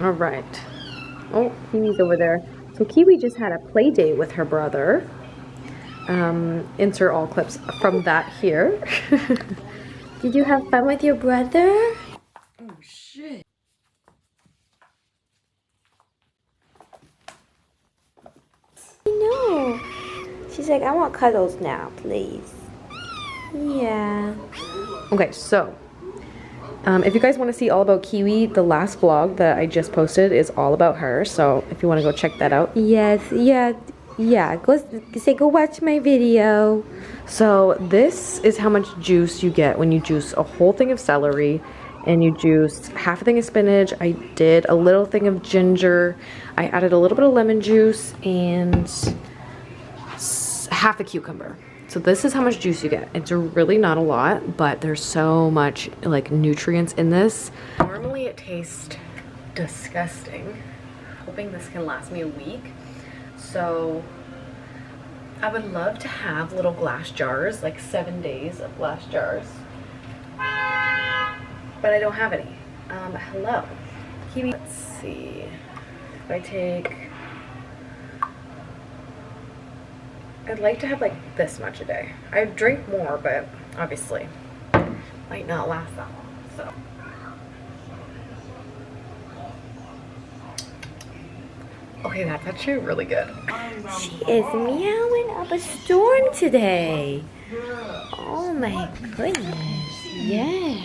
All right. Oh, Kiwi's over there. So Kiwi just had a play date with her brother. Insert all clips from that here. Did you have fun with your brother? Oh shit. No. She's like, I want cuddles now, please. Yeah. Okay, so if you guys want to see all about Kiwi, the last vlog that I just posted is all about her. So if you want to go check that out. Yes, yeah. Go watch my video. So this is how much juice you get when you juice a whole thing of celery and you juice half a thing of spinach. I did a little thing of ginger. I added a little bit of lemon juice and half a cucumber. So this is how much juice you get. It's really not a lot, but there's so much like nutrients in this. Normally it tastes disgusting. Hoping this can last me a week. So I would love to have little glass jars, like 7 days of glass jars. But I don't have any. Hello. Kiwi. Let's see. If I take, I'd like to have like this much a day. I drink more, but obviously might not last that long, so. Okay, that's actually really good. She is meowing up a storm today. Oh my goodness, yeah.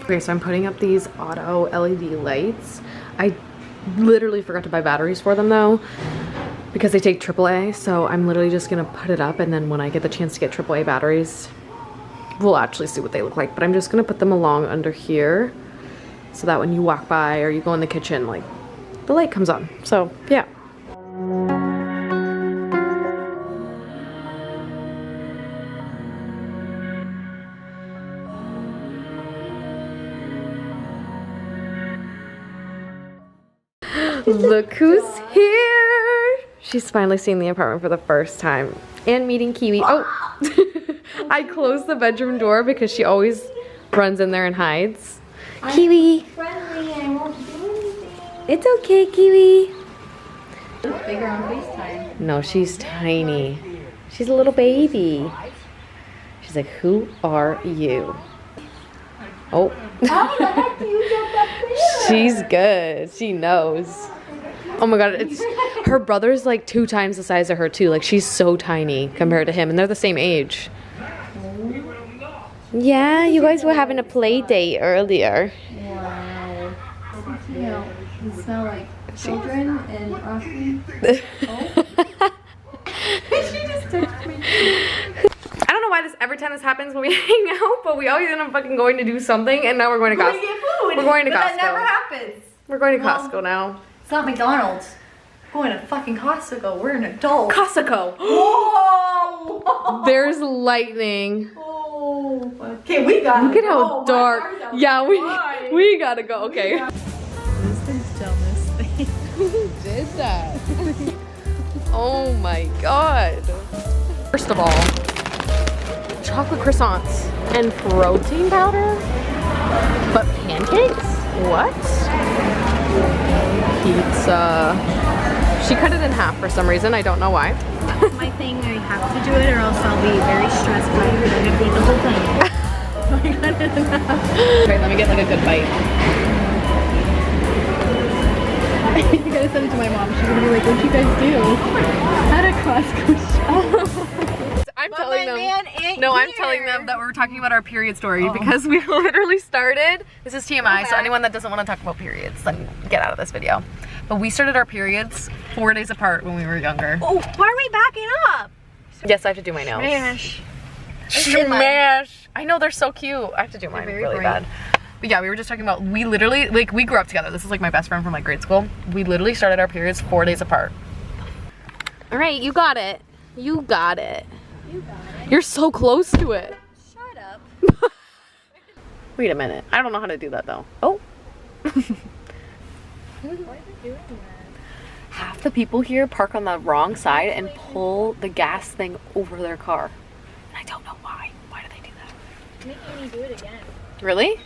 Okay, so I'm putting up these auto LED lights. I literally forgot to buy batteries for them though, because they take AAA, so I'm literally just gonna put it up, and then when I get the chance to get AAA batteries, we'll actually see what they look like. But I'm just gonna put them along under here so that when you walk by or you go in the kitchen, like, the light comes on. So yeah. Look who's here! She's finally seeing the apartment for the first time and meeting Kiwi. Oh, I closed the bedroom door because she always runs in there and hides. Kiwi. Friendly, I won't do anything. It's okay, Kiwi. Bigger on FaceTime. No, she's tiny. She's a little baby. She's like, who are you? Oh. How the heck do you get that there? She's good. She knows. Oh my god, it's her brother's like 2 times the size of her too. Like, she's so tiny compared to him, and they're the same age. Yeah, you guys were having a play date earlier. Wow. You smell like children and broccoli. She just touched me. I don't know why every time this happens when we hang out, but we always end up fucking going to do something, and now we're going to Costco. We're going to get food. We're going to but Costco. That never happens. We're going to Costco now. It's not McDonald's. We're going to fucking Costco. We're an adult. Costco. Whoa! There's lightning. Oh. Okay, we got Look at how dark. Yeah, we gotta go. Okay. Who did that? Oh my god. First of all, chocolate croissants and protein powder? But pancakes? What? Pizza. She cut it in half for some reason. I don't know why. That's my thing. I have to do it or else I'll be very stressed because I'm going to eat the whole thing. Okay, let me get like a good bite. You gotta send it to my mom. She's gonna be like, what'd you guys do? At a Costco shop. I'm telling them. No, I'm telling them that we're talking about our period story because we literally started. This is TMI, so anyone that doesn't want to talk about periods, then get out of this video. But we started our periods 4 days apart when we were younger. Oh, why are we backing up? Yes, I have to do my nails. Smash. Smash. I know, they're so cute. I have to do mine really bright. bad. But yeah, we were just talking about, we literally, like, we grew up together. This is like my best friend from like grade school. We literally started our periods 4 days apart. All right, you got it. You got it. You got it. You're so close to it. Shut up. Wait a minute. I don't know how to do that though. Oh. Why are you doing that? Half the people here park on the wrong side and pull the gas thing over their car. And I don't know why. Why do they do that? Making me do it again. Really?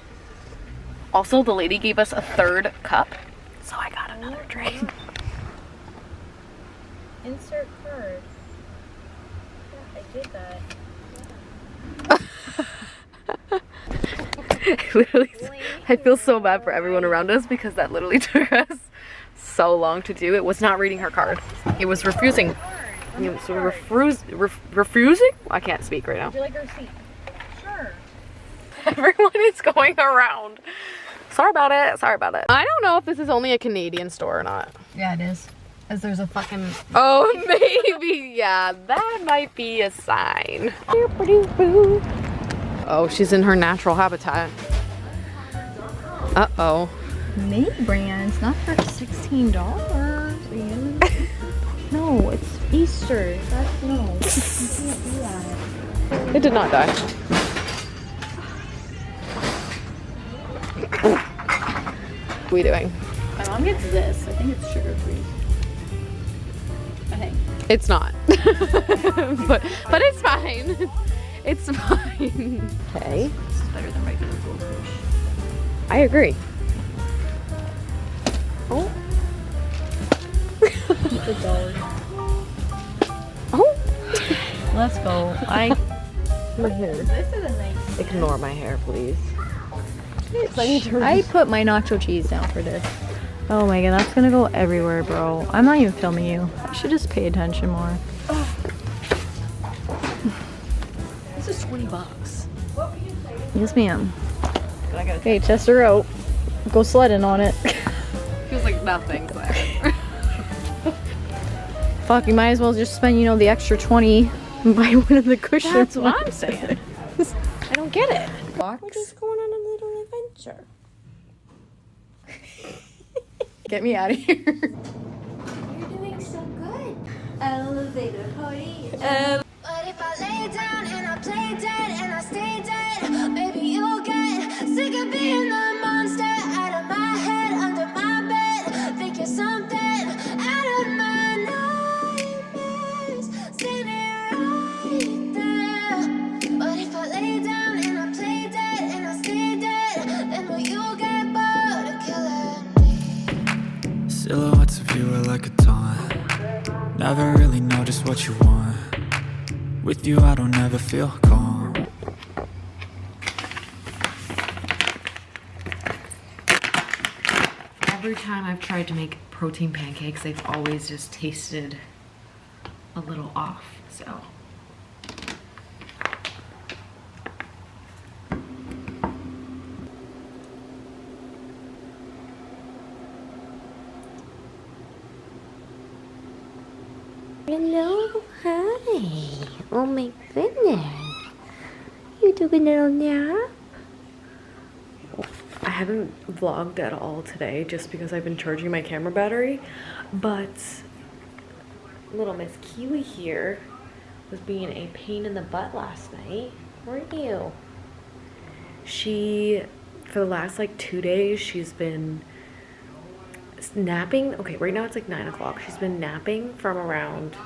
Also, the lady gave us a 3rd cup, so I got another train. Insert card. Yeah, I did that. Literally, I feel so bad for everyone around us because that literally took us so long to do. It was not reading her card. It was refusing. It was refusing? I can't speak right now. Would you like a receipt? Sure. Everyone is going around. Sorry about it. Sorry about it. I don't know if this is only a Canadian store or not. Yeah, it is. As there's a fucking... Oh, maybe. Yeah, that might be a sign. Oh, she's in her natural habitat. Uh-oh. May brands, not for $16. No, it's Easter. That's no. You can't do that. It did not die. What are we doing? My mom gets this. I think it's sugar-free. I think. It's not. but it's fine. It's fine. Okay. This is better than regular goldfish. I agree. Oh. It's a dollar. Oh. Let's go. My hair. This is a nice. Ignore my hair, please. I put my nacho cheese down for this. Oh my god, that's gonna go everywhere, bro. I'm not even filming you. I should just pay attention more. This is $20. Yes, ma'am. But I gotta Hey, Chester rope. Go sledding on it. feels like nothing. Fuck, you might as well just spend, you know, the extra 20 and buy one of the cushions. That's what I'm saying. I don't get it. We're just going on a little adventure. Get me out of here. You're doing so good. Elevator party. But if I lay down and I play dead and I stay dead, maybe you'll get sick of being the monster out of my head, under my bed. Think you're something out of my nightmares, standing right there. But if I lay down and I play dead and I stay dead, then will you get bored of killing me? Silhouettes of you are like a taunt. Never really know just what you want. With you I don't ever feel calm. Every time I've tried to make protein pancakes, they've always just tasted a little off, so. Hello, hi. Oh my goodness. You took a little nap? I haven't vlogged at all today just because I've been charging my camera battery, but little Miss Kiwi here was being a pain in the butt last night, weren't you? She, for the last like 2 days, she's been napping. Okay, right now it's like 9 o'clock. She's been napping from around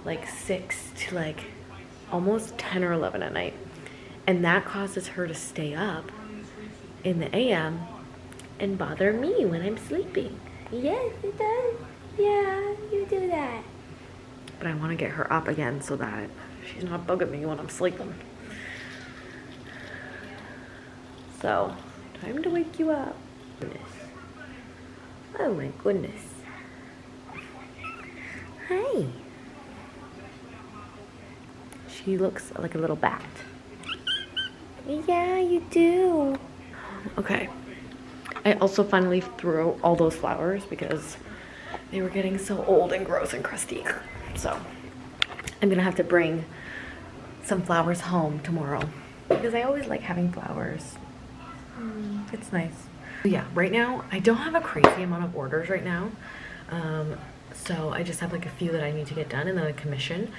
like 6 to like almost 10 or 11 at night, and that causes her to stay up in the AM and bother me when I'm sleeping. Yes, it does. Yeah, you do that. But I want to get her up again so that she's not bugging me when I'm sleeping. So, time to wake you up. Oh my goodness. Hi. She looks like a little bat. Yeah, you do. Okay. I also finally threw out all those flowers because they were getting so old and gross and crusty. So I'm gonna have to bring some flowers home tomorrow because I always like having flowers. It's nice. Yeah, right now I don't have a crazy amount of orders right now. So I just have like a few that I need to get done and then a commission.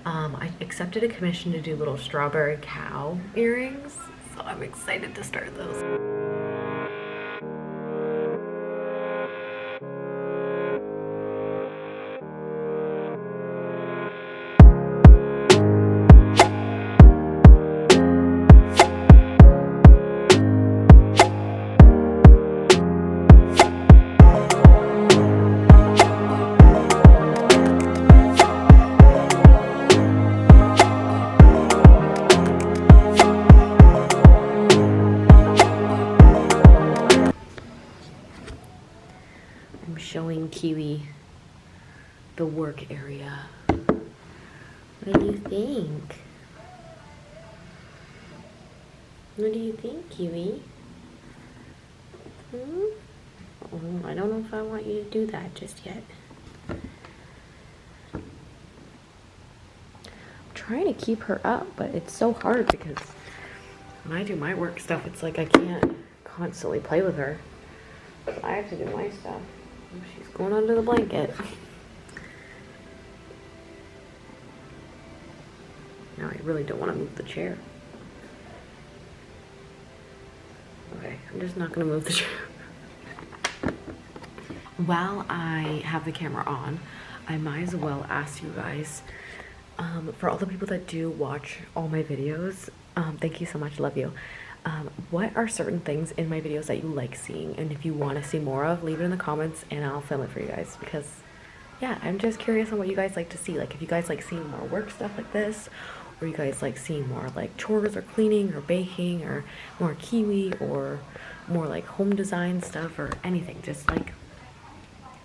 I accepted a commission to do little strawberry cow earrings. So I'm excited to start those. I'm showing Kiwi the work area. What do you think? What do you think, Kiwi? Oh, I don't know if I want you to do that just yet. I'm trying to keep her up, but it's so hard because when I do my work stuff, it's like I can't constantly play with her. I have to do my stuff. She's going under the blanket. Now I really don't want to move the chair. Okay, I'm just not going to move the chair. While I have the camera on, I might as well ask you guys, for all the people that do watch all my videos, thank you so much, love you. What are certain things in my videos that you like seeing, and if you want to see more of, leave it in the comments and I'll film it for you guys, because yeah, I'm just curious on what you guys like to see. Like if you guys like seeing more work stuff like this, or you guys like seeing more like chores or cleaning or baking, or more Kiwi, or more like home design stuff, or anything, just like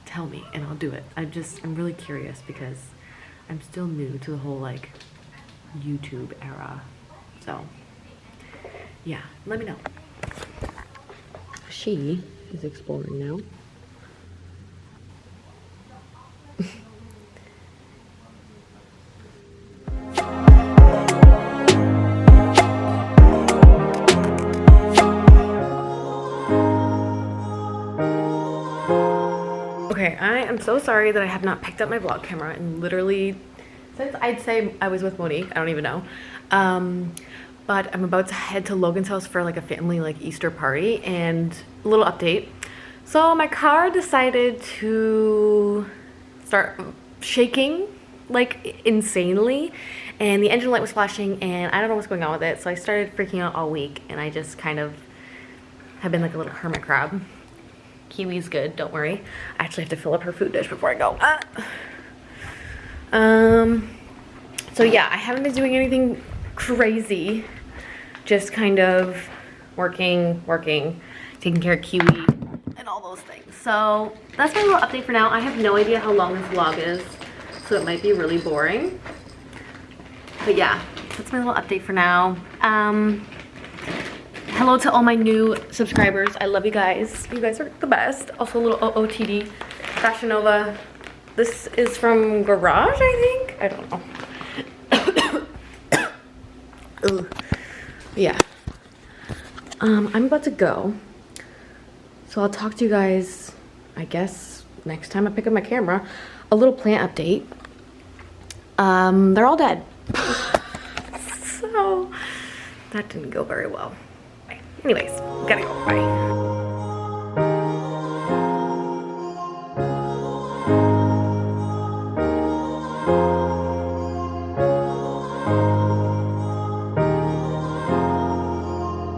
tell me and I'll do it. I'm really curious because I'm still new to the whole like YouTube era, so yeah, let me know. She is exploring now. Okay, I am so sorry that I have not picked up my vlog camera and literally since I'd say I was with Monique, I don't even know. But I'm about to head to Logan's house for like a family like Easter party, and a little update. So my car decided to start shaking like insanely, and the engine light was flashing and I don't know what's going on with it. So I started freaking out all week, and I just kind of have been like a little hermit crab. Kiwi's good, don't worry. I actually have to fill up her food dish before I go. So yeah, I haven't been doing anything crazy, just kind of working, taking care of Kiwi and all those things. So that's my little update for now. I have no idea how long this vlog is, so it might be really boring, but yeah, that's my little update for now. Hello to all my new subscribers. I love you guys. You guys are the best. Also a little OOTD Fashion Nova. This is from Garage, I think. I don't know. Yeah. I'm about to go. So I'll talk to you guys, I guess, next time I pick up my camera. A little plant update. They're all dead. So that didn't go very well. Anyways, gotta go. Bye.